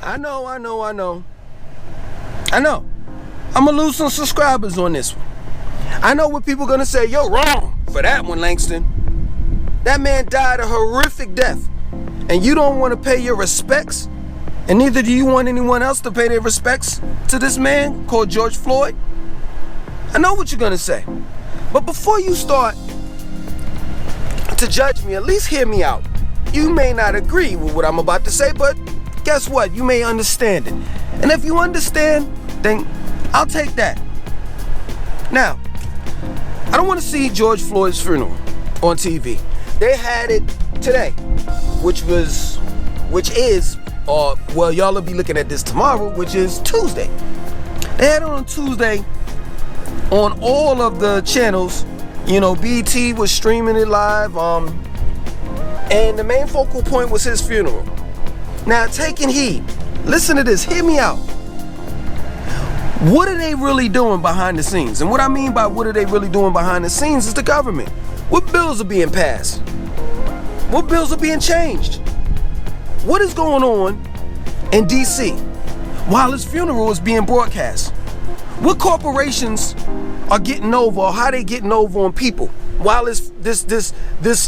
I know. I'm gonna lose some subscribers on this one. I know what people are gonna say. You're wrong for that one, Langston. That man died a horrific death, and you don't want to pay your respects, and neither do you want anyone else to pay their respects to this man called George Floyd. I know what you're gonna say, but before you start to judge me, at least hear me out. You may not agree with what I'm about to say, but guess what? You may understand it. And if you understand, then I'll take that. Now, I don't want to see George Floyd's funeral on TV. They had it today, which is, well, y'all will be looking at this tomorrow, which is Tuesday. They had it on Tuesday on all of the channels. You know, BT was streaming it live, and the main focal point was his funeral. Now, taking heed, listen to this, hear me out. What are they really doing behind the scenes? And what I mean by what are they really doing behind the scenes is the government. What bills are being passed? What bills are being changed? What is going on in DC while his funeral is being broadcast? What corporations are getting over, or how they getting over on people while this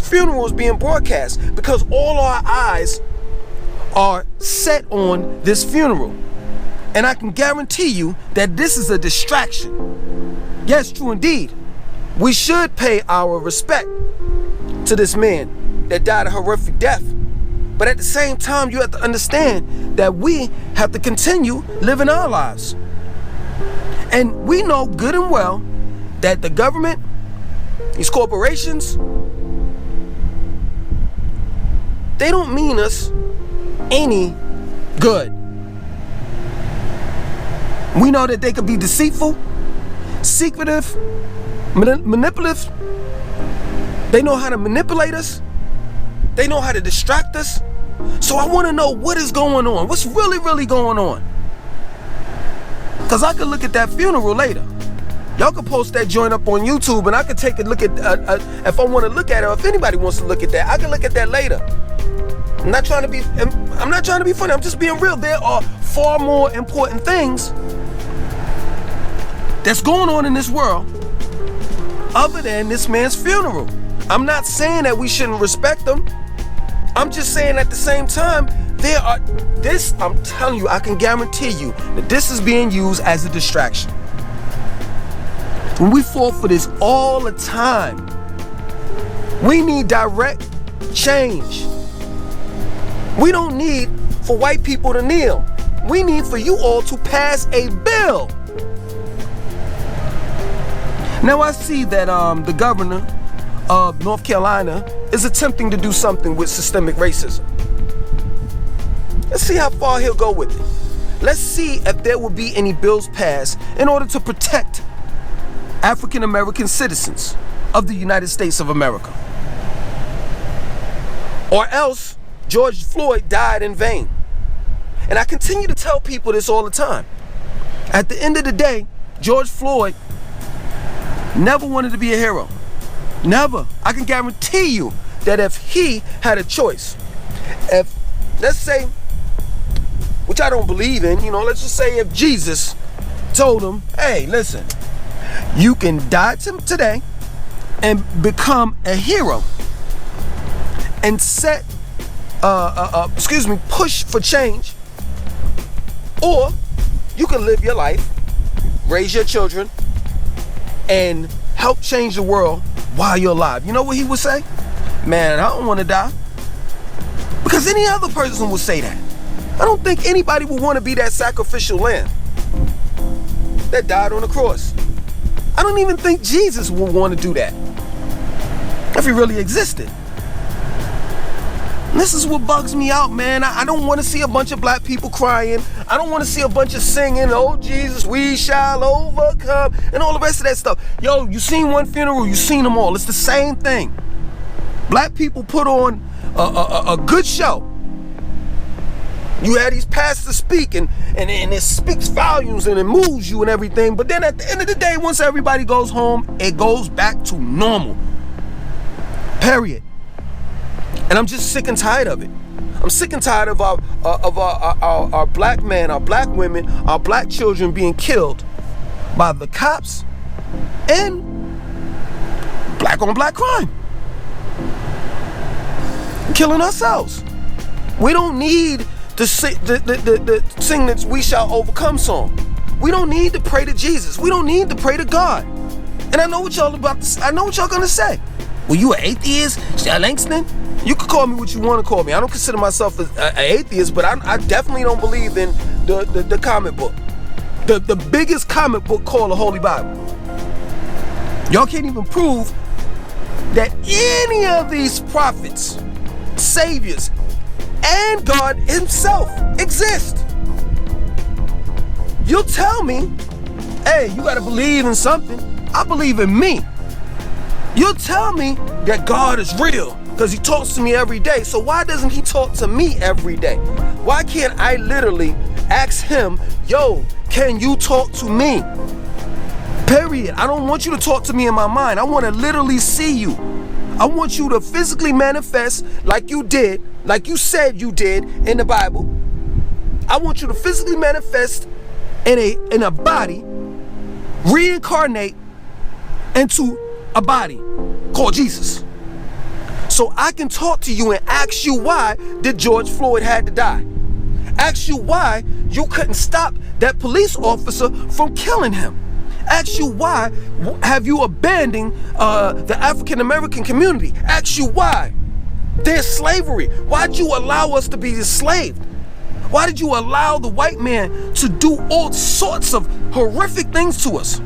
funeral is being broadcast? Because all our eyes are set on this funeral. And I can guarantee you that this is a distraction. Yes, true indeed. We should pay our respect to this man that died a horrific death. But at the same time, you have to understand that we have to continue living our lives. And we know good and well that the government, these corporations, they don't mean us any good. We know that they could be deceitful, secretive, manipulative. They know how to manipulate us. They know how to distract us. So I want to know what is going on. What's really, really going on? Because I could look at that funeral later. Y'all can post that joint up on YouTube, and I could take a look at, if I want to look at it, or if anybody wants to look at that, I can look at that later. I'm not trying to be funny. I'm just being real. There are far more important things that's going on in this world other than this man's funeral. I'm not saying that we shouldn't respect them. I'm just saying at the same time, I'm telling you, I can guarantee you that this is being used as a distraction. And we fall for this all the time. We need direct change. We don't need for white people to kneel. We need for you all to pass a bill. Now I see that the governor of North Carolina is attempting to do something with systemic racism. Let's see how far he'll go with it. Let's see if there will be any bills passed in order to protect African American citizens of the United States of America. Or else George Floyd died in vain. And I continue to tell people this all the time. At the end of the day, George Floyd never wanted to be a hero. Never. I can guarantee you that if he had a choice, if, let's say, which I don't believe in, let's just say if Jesus told him, hey, listen, you can die today and become a hero and push for change, or you can live your life, raise your children, and help change the world while you're alive. You know what he would say? Man, I don't want to die. Because any other person would say that. I don't think anybody would want to be that sacrificial lamb that died on the cross. I don't even think Jesus would want to do that if he really existed. And this is what bugs me out, man. I don't want to see a bunch of black people crying. I don't want to see a bunch of singing, oh Jesus, we shall overcome, and all the rest of that stuff. Yo, you seen one funeral, you seen them all. It's the same thing. Black people put on a good show. You had these pastors speak, and it speaks volumes and it moves you and everything. But then at the end of the day, once everybody goes home, it goes back to normal. Period. And I'm just sick and tired of it. I'm sick and tired of our black men, our black women, our black children being killed by the cops and black on black crime. Killing ourselves. We don't need to sing that "We Shall Overcome" song. We don't need to pray to Jesus. We don't need to pray to God. And I know what y'all gonna say. Well, you an atheist, Langston? You can call me what you want to call me. I don't consider myself an atheist, but I definitely don't believe in the comic book. The biggest comic book called the Holy Bible. Y'all can't even prove that any of these prophets, saviors, and God himself exist. You'll tell me, hey, you gotta believe in something. I believe in me. You'll tell me that God is real because he talks to me every day. So why doesn't he talk to me every day? Why can't I literally ask him, yo, can you talk to me? Period. I don't want you to talk to me in my mind. I want to literally see you. I want you to physically manifest like you did, like you said you did in the Bible. I want you to physically manifest in a body, reincarnate into a body called Jesus. So I can talk to you and ask you why did George Floyd had to die? Ask you why you couldn't stop that police officer from killing him. Ask you why have you abandoned the African American community? Ask you why there's slavery. Why'd you allow us to be enslaved? Why did you allow the white man to do all sorts of horrific things to us?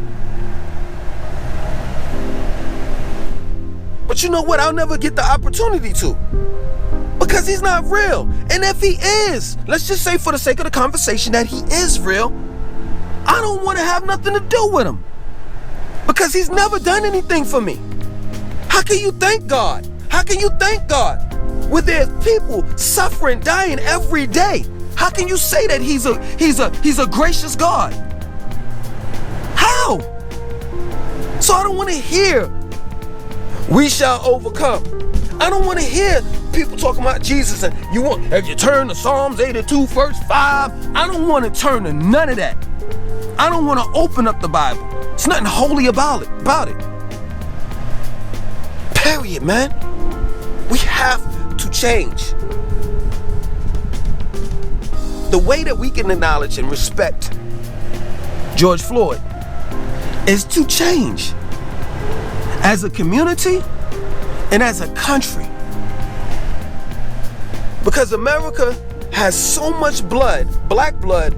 But you know what? I'll never get the opportunity to. Because he's not real. And if he is, let's just say for the sake of the conversation that he is real, I don't want to have nothing to do with him. Because he's never done anything for me. How can you thank God? How can you thank God when there's people suffering, dying every day? How can you say that he's a gracious God? How? So I don't want to hear "We shall overcome." I don't want to hear people talking about Jesus and if you turn to Psalms 82 verse 5, I don't want to turn to none of that. I don't want to open up the Bible. It's nothing holy about it. Period, man. We have to change. The way that we can acknowledge and respect George Floyd is to change as a community and as a country. Because America has so much blood, black blood,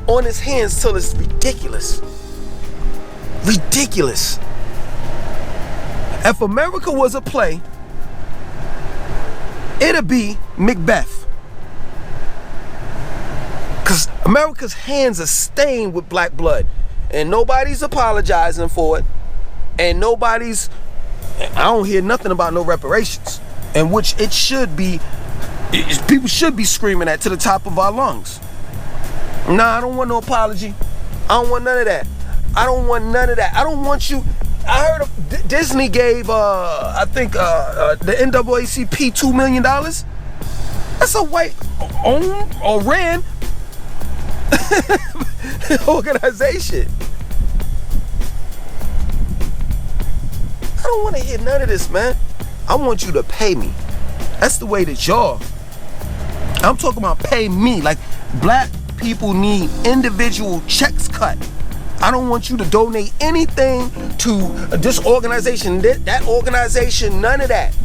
on its hands till it's ridiculous. Ridiculous. If America was a play, it'd be Macbeth. Because America's hands are stained with black blood. And nobody's apologizing for it. And I don't hear nothing about no reparations. In which it should be, people should be screaming at to the top of our lungs. Nah, I don't want no apology. I don't want none of that. I don't want none of that. I don't want you. I heard Disney gave, I think, the NAACP $2 million. That's a white owned or ran organization. I don't want to hear none of this, man. I want you to pay me. That's the way that y'all. I'm talking about pay me. Like, black people need individual checks cut. I don't want you to donate anything to this organization, that organization, none of that.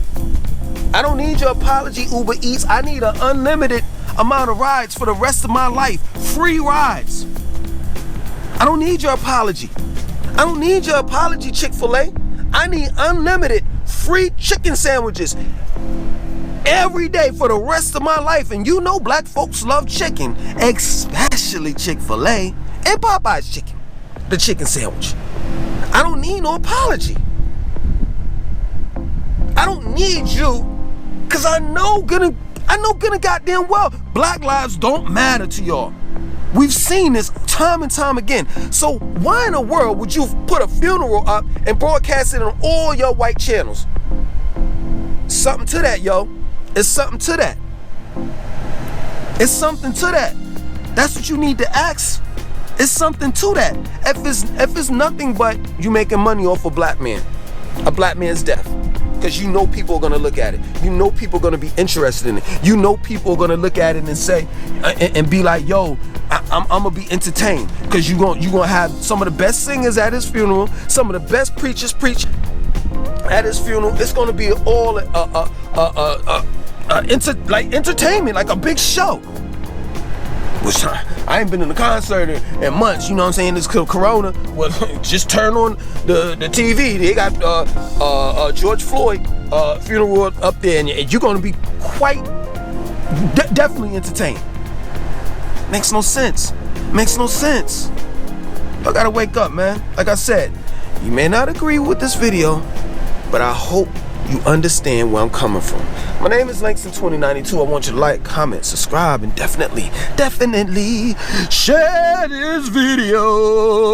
I don't need your apology, Uber Eats. I need an unlimited amount of rides for the rest of my life. Free rides. I don't need your apology. I don't need your apology, Chick-fil-A. I need unlimited free chicken sandwiches every day for the rest of my life. And you know black folks love chicken, especially Chick-fil-A and Popeye's chicken, the chicken sandwich. I don't need no apology. I don't need you, because I know gonna goddamn well black lives don't matter to y'all. We've seen this time and time again. So why in the world would you put a funeral up and broadcast it on all your white channels? Something to that, yo. It's something to that. It's something to that. That's what you need to ask. It's something to that. If it's nothing but you making money off a black man's death, because you know people are gonna look at it. You know people are gonna be interested in it. You know people are gonna look at it and say, and be like, yo, I'm gonna be entertained, because you gonna have some of the best singers at his funeral, some of the best preachers preach at his funeral. It's gonna be all entertainment, like a big show. Which I ain't been in a concert in months, you know what I'm saying? This corona, well, just turn on the TV. They got George Floyd funeral up there, and you're gonna be quite definitely entertained. Makes no sense. Makes no sense. I gotta wake up, man. Like I said, you may not agree with this video, but I hope you understand where I'm coming from. My name is Langston2092. I want you to like, comment, subscribe, and definitely share this video.